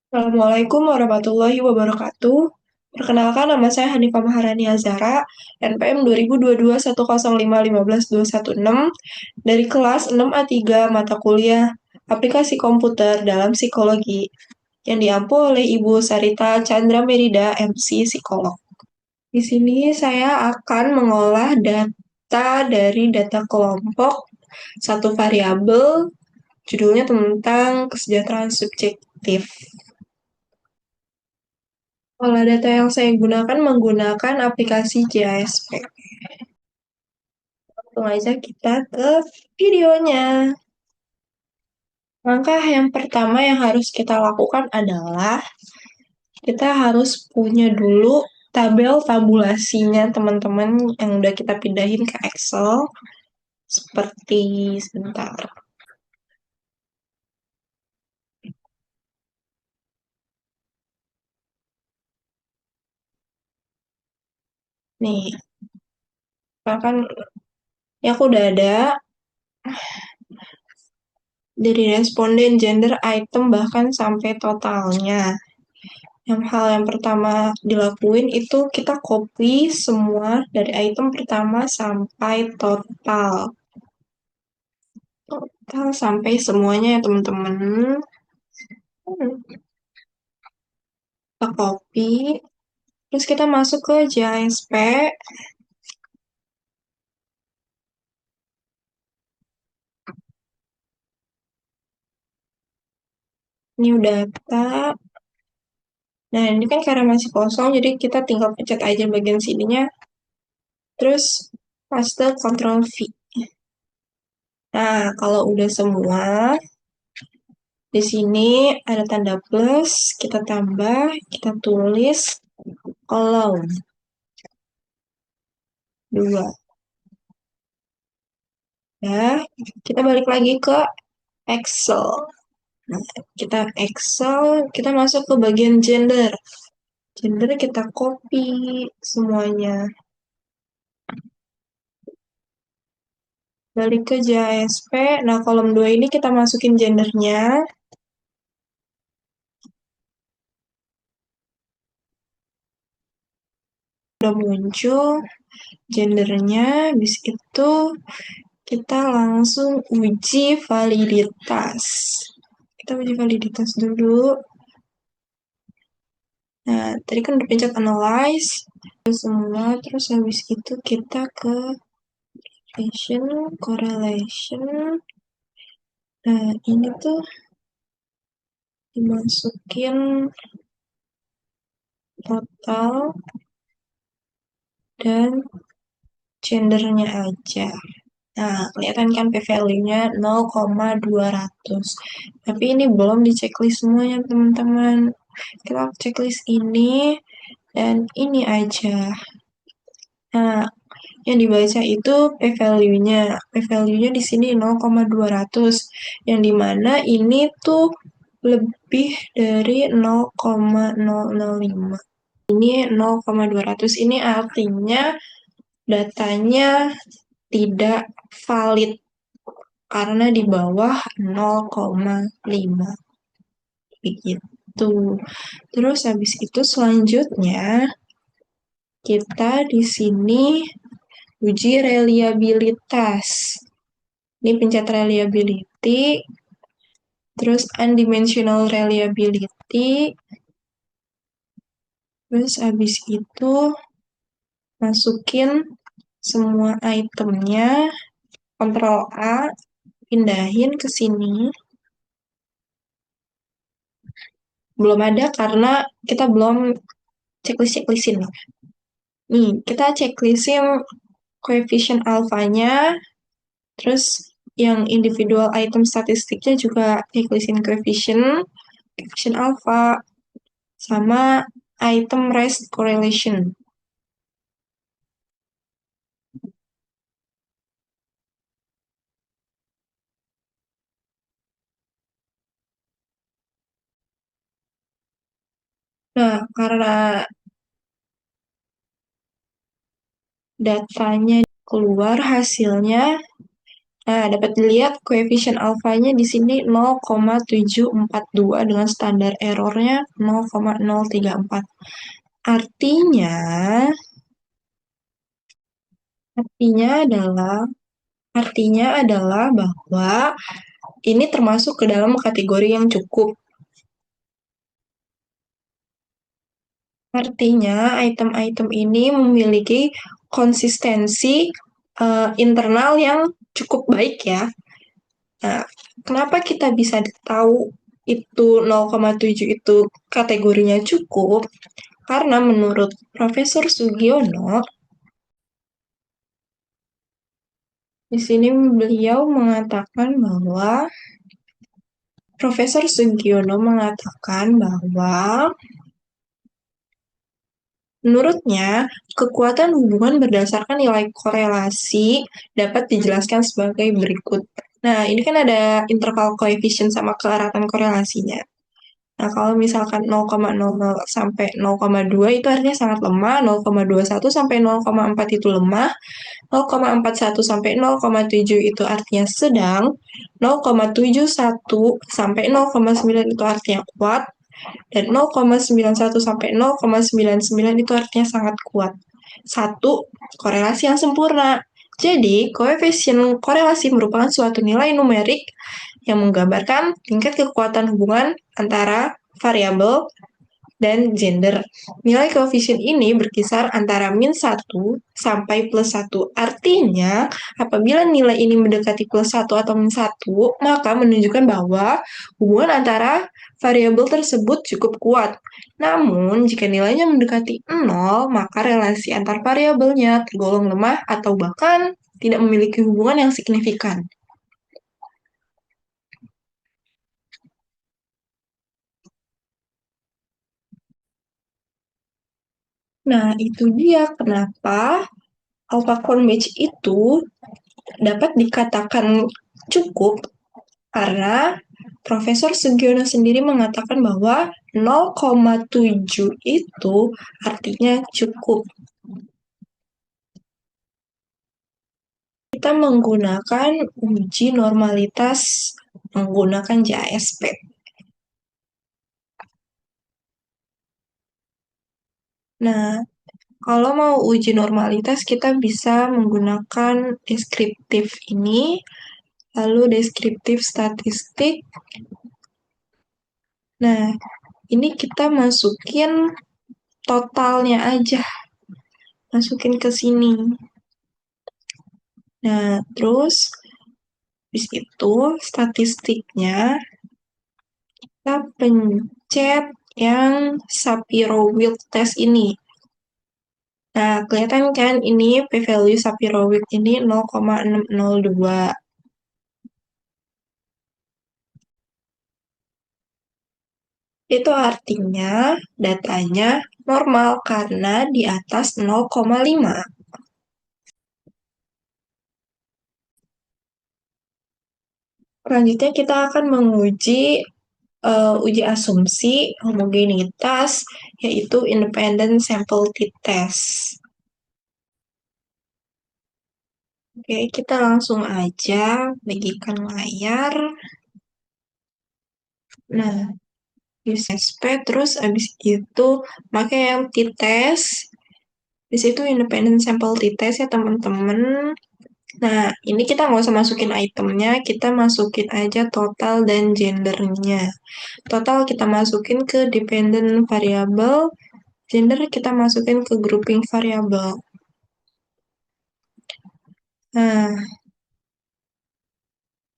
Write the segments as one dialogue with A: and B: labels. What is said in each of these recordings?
A: Assalamualaikum warahmatullahi wabarakatuh. Perkenalkan, nama saya Hanifah Maharani Azara, NPM 202210515216 dari kelas 6A3 mata kuliah Aplikasi Komputer dalam Psikologi yang diampu oleh Ibu Sarita Chandra Merida, MC Psikolog. Di sini saya akan mengolah data dari data kelompok satu variabel, judulnya tentang kesejahteraan subjektif. Olah data yang saya gunakan menggunakan aplikasi JASP. Langsung aja kita ke videonya. Langkah yang pertama yang harus kita lakukan adalah kita harus punya dulu tabel tabulasinya teman-teman yang udah kita pindahin ke Excel. Seperti sebentar. Nih, kan ya aku udah ada dari responden, gender, item, bahkan sampai totalnya. Yang pertama dilakuin itu kita copy semua dari item pertama sampai total. Total sampai semuanya ya teman-teman. Kita copy, terus kita masuk ke JSP. New data. Nah, ini kan karena masih kosong, jadi kita tinggal pencet aja bagian sininya. Terus paste Ctrl V. Nah, kalau udah semua, di sini ada tanda plus, kita tambah, kita tulis kolom 2. Ya, kita balik lagi ke Excel. Nah, kita masuk ke bagian gender. Gender kita copy semuanya. Balik ke JASP. Nah, kolom 2 ini kita masukin gendernya. Udah muncul gendernya, habis itu kita langsung uji validitas. Kita uji validitas dulu. Nah, tadi kan udah pencet analyze semua, terus habis itu kita ke correlation. Nah, ini tuh dimasukin total dan gendernya aja. Nah, kelihatan kan p-value-nya 0,200. Tapi ini belum di checklist semuanya, teman-teman. Kita checklist ini dan ini aja. Nah, yang dibaca itu p-value-nya. P-value-nya di sini 0,200. Yang dimana ini tuh lebih dari 0,005. Ini 0,200 ini artinya datanya tidak valid karena di bawah 0,5. Begitu. Terus habis itu selanjutnya kita di sini uji reliabilitas. Ini pencet reliability, terus undimensional reliability, terus habis itu masukin semua itemnya, Ctrl A, pindahin ke sini. Belum ada karena kita belum checklist-checklistin. Nih, kita checklistin coefficient alfanya, terus yang individual item statistiknya juga checklistin coefficient alpha, sama item rest correlation. Nah, karena datanya keluar hasilnya Nah, dapat dilihat koefisien alfanya di sini 0,742 dengan standar errornya 0,034. Artinya, artinya adalah artinya adalah bahwa ini termasuk ke dalam kategori yang cukup. Artinya, item-item ini memiliki konsistensi internal yang cukup baik ya. Nah, kenapa kita bisa tahu itu 0,7 itu kategorinya cukup? Karena menurut Profesor Sugiono, di sini beliau mengatakan bahwa Profesor Sugiono mengatakan bahwa menurutnya, kekuatan hubungan berdasarkan nilai korelasi dapat dijelaskan sebagai berikut. Nah, ini kan ada interval coefficient sama keeratan korelasinya. Nah, kalau misalkan 0,00 sampai 0,2 itu artinya sangat lemah, 0,21 sampai 0,4 itu lemah, 0,41 sampai 0,7 itu artinya sedang, 0,71 sampai 0,9 itu artinya kuat, dan 0,91 sampai 0,99 itu artinya sangat kuat. Satu, korelasi yang sempurna. Jadi, koefisien korelasi merupakan suatu nilai numerik yang menggambarkan tingkat kekuatan hubungan antara variabel dan gender. Nilai koefisien ini berkisar antara min 1 sampai plus 1. Artinya, apabila nilai ini mendekati plus 1 atau min 1, maka menunjukkan bahwa hubungan antara variabel tersebut cukup kuat. Namun, jika nilainya mendekati 0, maka relasi antar variabelnya tergolong lemah atau bahkan tidak memiliki hubungan yang signifikan. Nah, itu dia kenapa alpha-cone match itu dapat dikatakan cukup karena Profesor Sugiono sendiri mengatakan bahwa 0,7 itu artinya cukup. Kita menggunakan uji normalitas menggunakan JASP. Nah, kalau mau uji normalitas, kita bisa menggunakan deskriptif ini, lalu deskriptif statistik. Nah, ini kita masukin totalnya aja, masukin ke sini. Nah, terus habis itu statistiknya kita pencet yang Shapiro-Wilk test ini. Nah, kelihatan kan ini p-value Shapiro-Wilk ini 0,602. Itu artinya datanya normal karena di atas 0,5. Selanjutnya kita akan menguji uji asumsi homogenitas, yaitu independent sample t-test. Oke, kita langsung aja bagikan layar. Nah, use SP, terus abis itu pakai yang t-test. Di situ independent sample t-test ya teman-teman. Nah, ini kita nggak usah masukin itemnya, kita masukin aja total dan gendernya. Total kita masukin ke dependent variable, gender kita masukin ke grouping variable. Nah,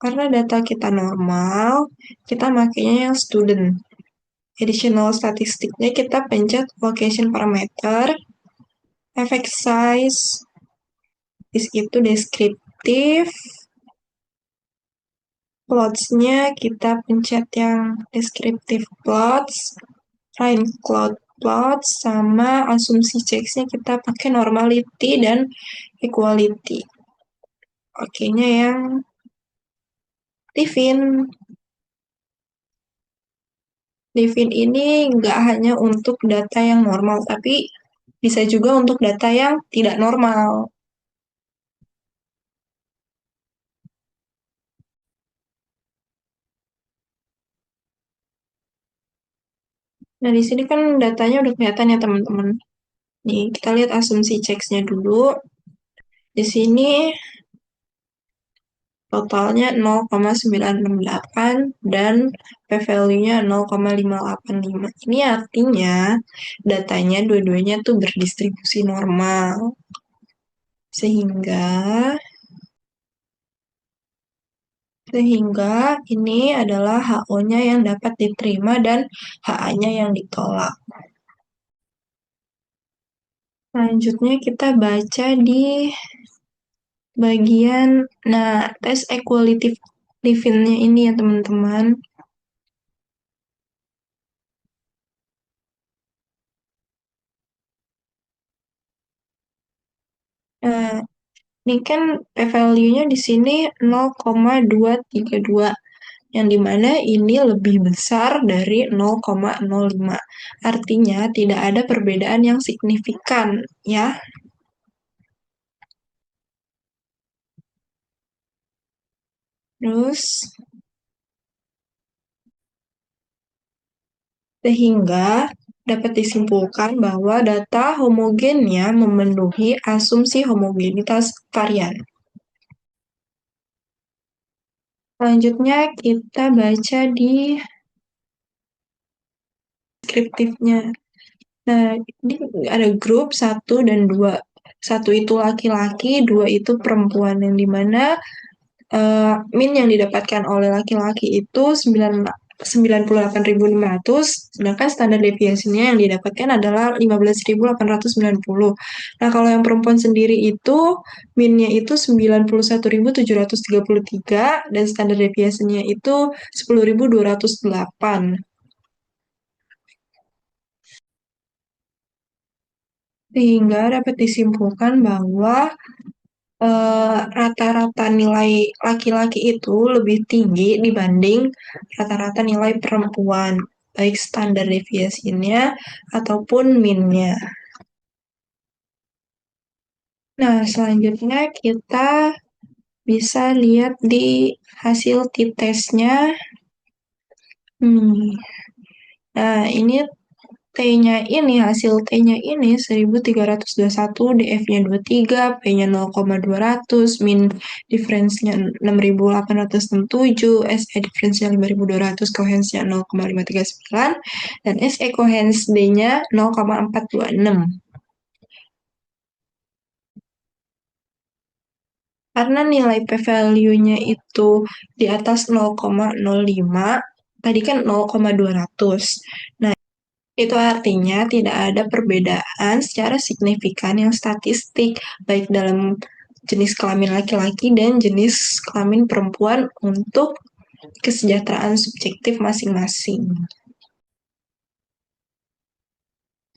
A: karena data kita normal, kita makainya yang student. Additional statistiknya kita pencet location parameter, effect size, itu deskriptif, plots-nya kita pencet yang deskriptif plots, line cloud plots, sama asumsi checks-nya kita pakai normality dan equality. Oke-nya yang Divin. Divin ini nggak hanya untuk data yang normal, tapi bisa juga untuk data yang tidak normal. Nah, di sini kan datanya udah kelihatan ya teman-teman. Nih, kita lihat asumsi checks-nya dulu. Di sini totalnya 0,968 dan p-value-nya 0,585. Ini artinya datanya dua-duanya tuh berdistribusi normal. Sehingga sehingga ini adalah HO-nya yang dapat diterima dan HA-nya yang ditolak. Selanjutnya kita baca di bagian, nah, tes equality living-nya ini ya teman-teman. Nah, ini kan p-value-nya di sini 0,232, yang dimana ini lebih besar dari 0,05. Artinya tidak ada perbedaan yang signifikan, ya. Terus, sehingga dapat disimpulkan bahwa data homogennya memenuhi asumsi homogenitas varian. Selanjutnya kita baca di deskriptifnya. Nah, ini ada grup 1 dan 2. 1 itu laki-laki, 2 itu perempuan, yang dimana min yang didapatkan oleh laki-laki itu 98.500, sedangkan standar deviasinya yang didapatkan adalah 15.890. Nah, kalau yang perempuan sendiri itu minnya itu 91.733 dan standar deviasinya itu 10.208. Sehingga dapat disimpulkan bahwa rata-rata nilai laki-laki itu lebih tinggi dibanding rata-rata nilai perempuan, baik standar deviasinya ataupun min-nya. Nah, selanjutnya kita bisa lihat di hasil t-testnya. Nah, ini T-nya ini, hasil T-nya ini 1321, DF-nya 23, P-nya 0,200, min difference-nya 6.867, SE difference-nya 5.200, kohens-nya 0,539, dan SE kohens D-nya 0,426. Karena nilai p-value-nya itu di atas 0,05, tadi kan 0,200. Nah, itu artinya tidak ada perbedaan secara signifikan yang statistik, baik dalam jenis kelamin laki-laki dan jenis kelamin perempuan untuk kesejahteraan subjektif masing-masing.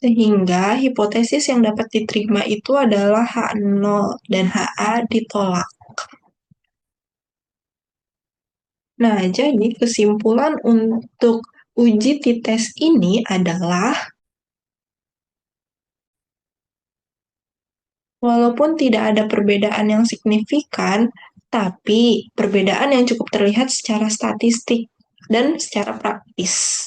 A: Sehingga hipotesis yang dapat diterima itu adalah H0 dan HA ditolak. Nah, jadi kesimpulan untuk uji t-test ini adalah walaupun tidak ada perbedaan yang signifikan, tapi perbedaan yang cukup terlihat secara statistik dan secara praktis.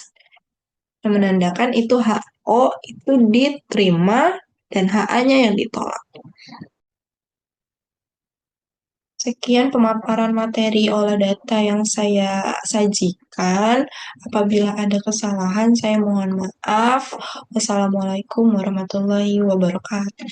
A: Yang menandakan itu HO itu diterima dan HA-nya yang ditolak. Sekian pemaparan materi olah data yang saya sajikan. Apabila ada kesalahan, saya mohon maaf. Wassalamualaikum warahmatullahi wabarakatuh.